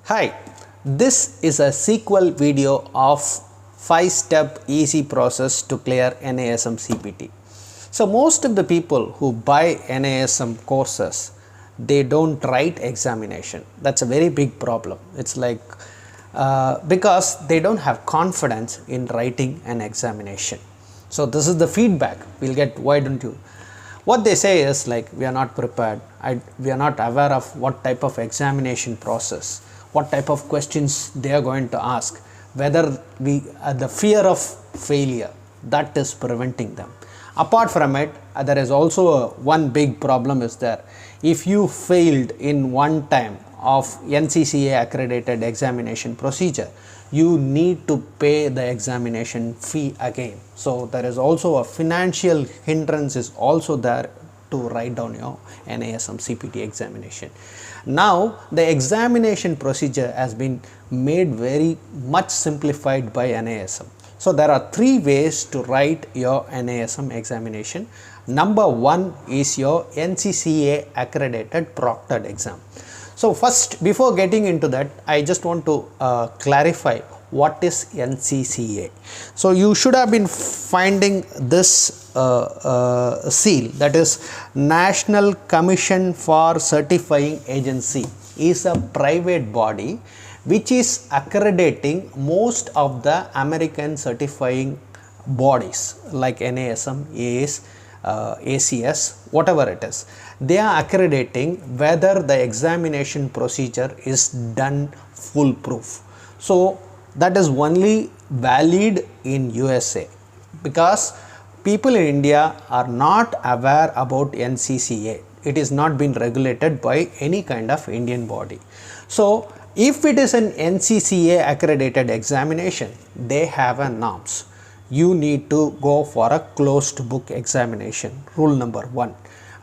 Hi, this is a sequel video of 5-step easy process to clear NASM CPT. So most of the people who buy NASM courses, they don't write examination. That's a very big problem. It's like because they don't have confidence in writing an examination. So this is the feedback we'll get. Why don't you? What they say is like, we are not prepared, we are not aware of what type of examination process, what type of questions they are going to ask, whether the fear of failure, that is preventing them. Apart from it, there is also one big problem is there. If you failed in one time of NCCA accredited examination procedure, you need to pay the examination fee again. So there is also a financial hindrance is also there to write down your NASM CPT examination. Now the examination procedure has been made very much simplified by NASM. So there are 3 ways to write your NASM examination. Number 1 is your NCCA accredited proctored exam. So first, before getting into that, I just want to clarify what is NCCA. So you should have been finding this seal, that is National Commission for Certifying Agency, is a private body which is accrediting most of the American certifying bodies like NASM, AS, ACS, whatever it is. They are accrediting whether the examination procedure is done foolproof. So that is only valid in USA, because people in India are not aware about NCCA. It is not been regulated by any kind of Indian body. So if it is an NCCA accredited examination, they have a norms. You need to go for a closed book examination, rule number 1,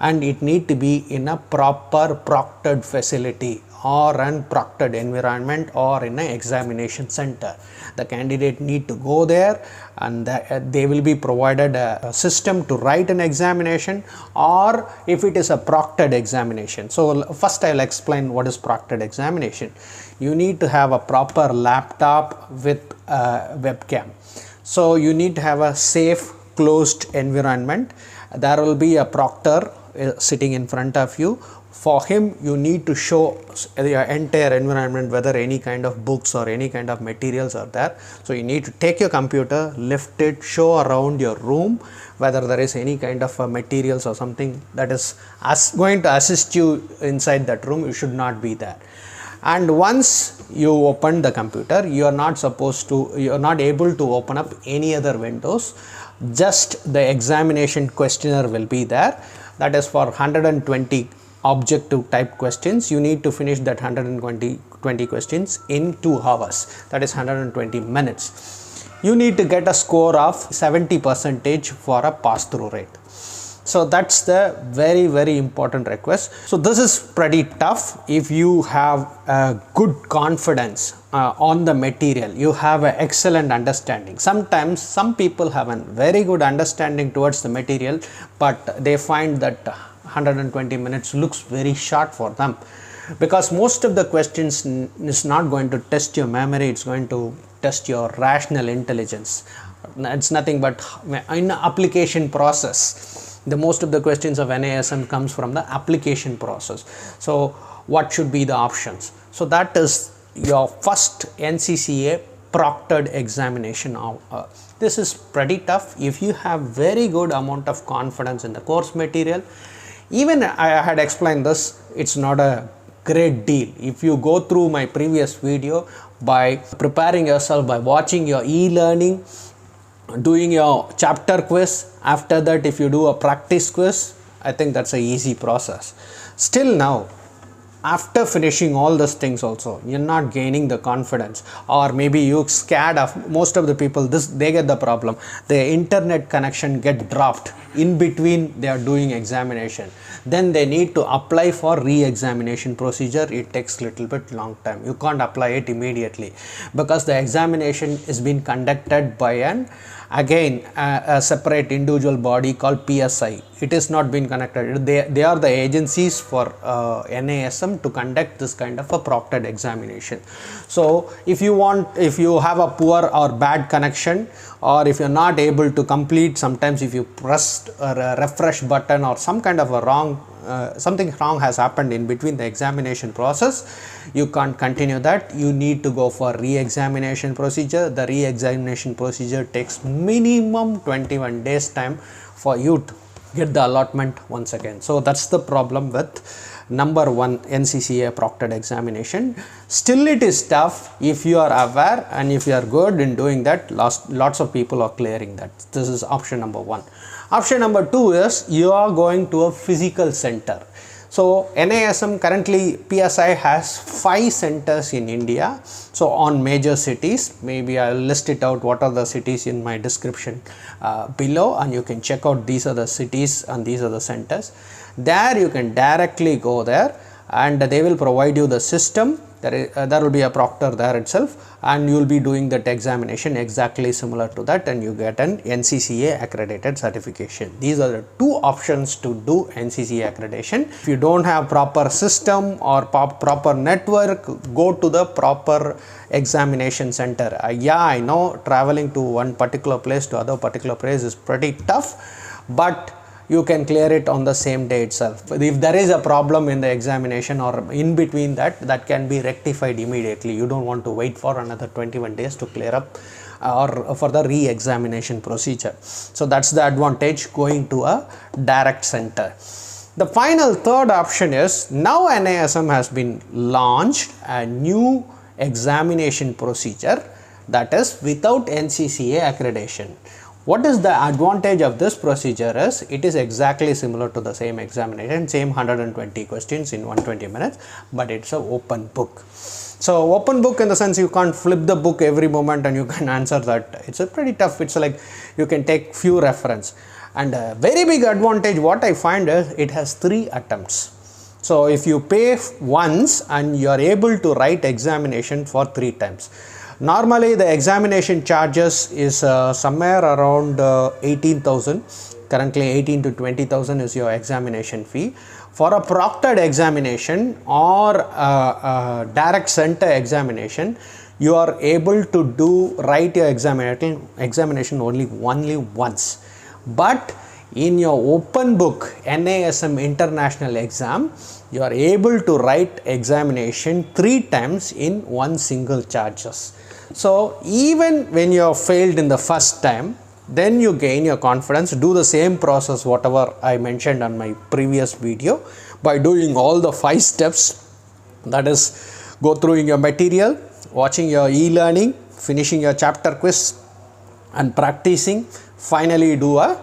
and it need to be in a proper proctored facility or an proctored environment or in an examination center. The candidate need to go there, and they will be provided a system to write an examination, or if it is a proctored examination. So first I will explain what is proctored examination. You need to have a proper laptop with a webcam. So you need to have a safe closed environment. There will be a proctor sitting in front of you. For him, you need to show the entire environment, whether any kind of books or any kind of materials are there. So you need to take your computer, lift it, show around your room whether there is any kind of materials or something that is going to assist you inside that room. You should not be there. And once you open the computer, you are not able to open up any other windows. Just the examination questionnaire will be there. That is for 120 objective type questions. You need to finish that 120 questions in 2 hours. That is 120 minutes. You need to get a score of 70% for a pass-through rate. So that's the very important request. So this is pretty tough. If you have a good confidence on the material, you have an excellent understanding. Sometimes some people have a very good understanding towards the material, but they find that 120 minutes looks very short for them, because most of the questions is not going to test your memory, it's going to test your rational intelligence. It's nothing but in the application process. The most of the questions of NASM comes from the application process. So what should be the options? So that is your first NCCA proctored examination. This is pretty tough. If you have very good amount of confidence in the course material, even I had explained this, it's not a great deal. If you go through my previous video, by preparing yourself, by watching your e-learning, doing your chapter quiz, after that if you do a practice quiz, I think that's a easy process. Still now, after finishing all those things also, you're not gaining the confidence, or maybe you're scared of, most of the people, they get the problem, the internet connection get dropped in between they are doing examination. Then they need to apply for re-examination procedure. It takes little bit long time. You can't apply it immediately, because the examination is being conducted by a separate individual body called PSI. It is not been connected. They are the agencies for NASM system to conduct this kind of a proctored examination. So if you have a poor or bad connection, or if you're not able to complete, sometimes if you pressed a refresh button or some kind of a something wrong has happened in between the examination process, you can't continue that. You need to go for re-examination procedure. The re-examination procedure takes minimum 21 days time for you to get the allotment once again. So that's the problem with number 1 NCCA proctored examination. Still it is tough. If you are aware and if you are good in doing that, lots of people are clearing that. This is option number 1. Option number 2 is you are going to a physical center. So NASM currently PSI has 5 centers in India. So on major cities, maybe I'll list it out what are the cities in my description below, and you can check out these are the cities and these are the centers. There you can directly go there and they will provide you the system. There will be a proctor there itself, and you will be doing that examination exactly similar to that, and you get an NCCA accredited certification. These are the 2 options to do NCCA accreditation. If you don't have proper system or proper network, go to the proper examination center. Yeah, I know traveling to one particular place to other particular place is pretty tough, but you can clear it on the same day itself. If there is a problem in the examination or in between that can be rectified immediately. You don't want to wait for another 21 days to clear up or for the re-examination procedure. So that's the advantage going to a direct center. The final third option is now NASM has been launched a new examination procedure that is without NCCA accreditation. What is the advantage of this procedure is it is exactly similar to the same examination, same 120 questions in 120 minutes, but it's an open book. So open book in the sense you can't flip the book every moment and you can answer that. It's a pretty tough. It's like you can take few reference, and a very big advantage what I find is it has 3 attempts. So if you pay once and you are able to write examination for 3 times. Normally the examination charges is somewhere around 18,000. Currently 18 to 20,000 is your examination fee. For a proctored examination or direct center examination, you are able to write your examination only once. But in your open book NASM international exam, you are able to write examination 3 times in one single charges. So even when you have failed in the first time, then you gain your confidence, do the same process whatever I mentioned on my previous video by doing all the 5 steps, that is go through your material, watching your e-learning, finishing your chapter quiz and practicing. Finally do a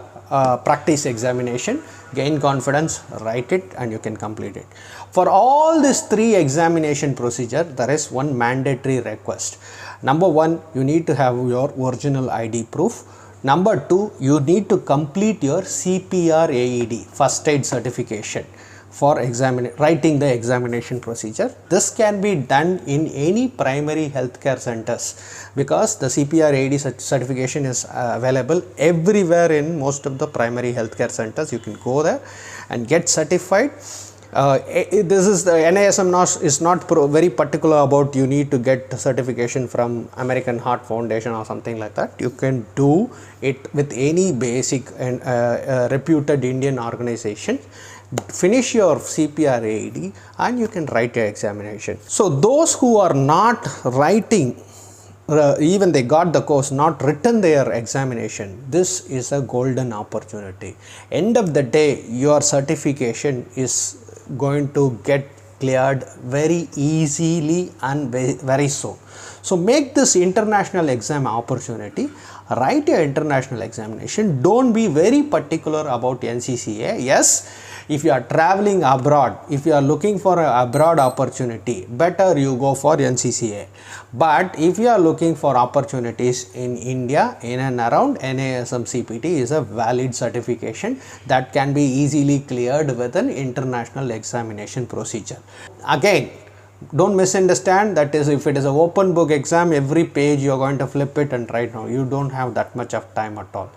practice examination, gain confidence, write it, and you can complete it. For all these 3 examination procedure, there is one mandatory request. Number 1, you need to have your original ID proof. Number 2, you need to complete your CPR AED, first aid certification for writing the examination procedure. This can be done in any primary healthcare centers because the CPR AED certification is available everywhere in most of the primary healthcare centers. You can go there and get certified. This is the NASM is not very particular about you need to get certification from American Heart Foundation or something like that. You can do it with any basic and reputed Indian organization. Finish your CPR AED and you can write your examination. So those who are not writing, even they got the course, not written their examination, this is a golden opportunity. End of the day, your certification is going to get cleared very easily and very soon. So make this international exam opportunity, write your international examination. Don't be very particular about NCCA. Yes, if you are traveling abroad, if you are looking for an abroad opportunity, better you go for NCCA. But if you are looking for opportunities in India, in and around, NASM CPT is a valid certification that can be easily cleared with an international examination procedure. Again, don't misunderstand that is if it is an open book exam, every page you are going to flip it and write. Now you don't have that much of time at all.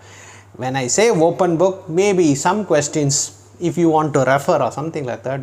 When I say open book, maybe some questions if you want to refer or something like that,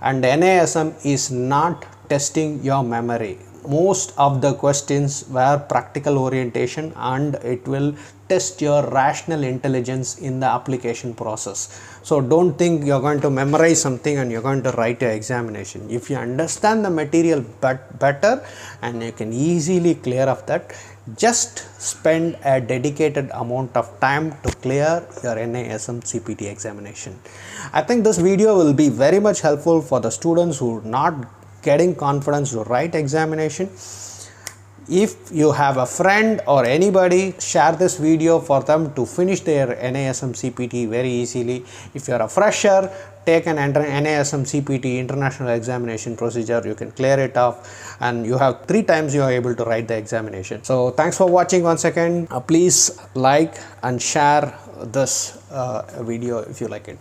and NASM is not testing your memory. Most of the questions were practical orientation, and it will test your rational intelligence in the application process. So don't think you're going to memorize something and you're going to write your examination. If you understand the material better and you can easily clear of that, just spend a dedicated amount of time to clear your NASM CPT examination. I think this video will be very much helpful for the students who are not getting confidence to write examination. If you have a friend or anybody, share this video for them to finish their NASM CPT very easily. If you are a fresher, take an NASM CPT international examination procedure, you can clear it off, and you have 3 times you are able to write the examination. So thanks for watching once again. Please like and share this video if you like it.